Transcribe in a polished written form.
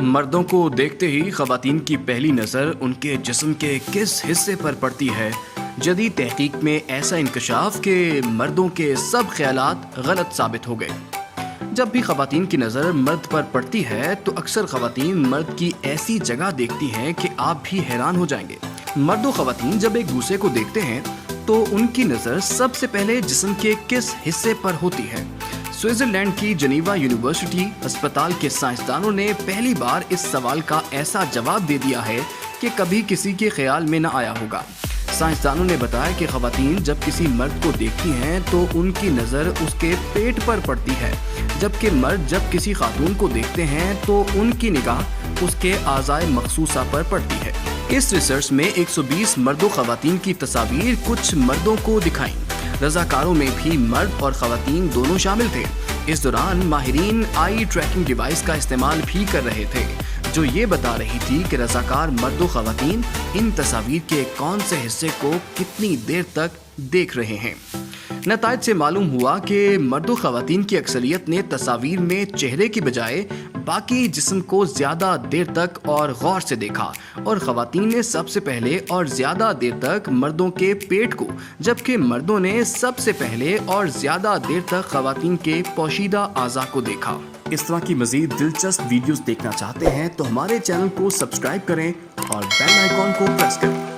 मर्दों को देखते ही ख़वातीन की पहली नज़र उनके जिस्म के किस हिस्से पर पड़ती है। जदीद तहकीक में ऐसा इंकशाफ कि मर्दों के सब ख्यालात गलत साबित हो गए। जब भी ख़वातीन की नज़र मर्द पर पड़ती है तो अक्सर ख़वातीन मर्द की ऐसी जगह देखती हैं कि आप भी हैरान हो जाएंगे। मर्द और ख़वातीन जब एक दूसरे को देखते हैं तो उनकी नज़र सबसे पहले जिस्म के किस हिस्से पर होती है। स्विट्ज़रलैंड की जनीवा यूनिवर्सिटी अस्पताल के साइंसदानों ने पहली बार इस सवाल का ऐसा जवाब दे दिया है कि कभी किसी के ख्याल में न आया होगा। साइंसदानों ने बताया कि ख़वातीन जब किसी मर्द को देखती हैं तो उनकी नज़र उसके पेट पर पड़ती है, जबकि मर्द जब किसी खातून को देखते हैं तो उनकी निगाह उसके आज़ाए मखसूसा पर पड़ती है। इस रिसर्च में 120 मर्दों ख़वातीन की तस्वीर कुछ मर्दों को दिखाई। रज़ाकारों में भी मर्द और ख़वातीन दोनों शामिल थे। इस दौरान माहिरीन आई ट्रैकिंग डिवाइस का इस्तेमाल भी कर रहे थे जो ये बता रही थी कि रज़ाकार मर्द और ख़वातीन इन तस्वीर के कौन से हिस्से को कितनी देर तक देख रहे हैं। नताइज से मालूम हुआ कि मर्द और ख़वातीन की अक्सरियत ने तस्वीर में चेहरे की बजाय बाकी जिस्म को ज़्यादा देर तक और गौर से देखा, और ख़वातीन ने सबसे पहले और ज़्यादा देर तक मर्दों के पेट को, जबकि मर्दों ने सबसे पहले और ज़्यादा देर तक ख़वातीन के पोशीदा आज़ा को देखा। इस तरह की मज़ीद दिलचस्प वीडियोस देखना चाहते हैं तो हमारे चैनल को सब्सक्राइब करें और बेल आइकॉन को प्रेस करें।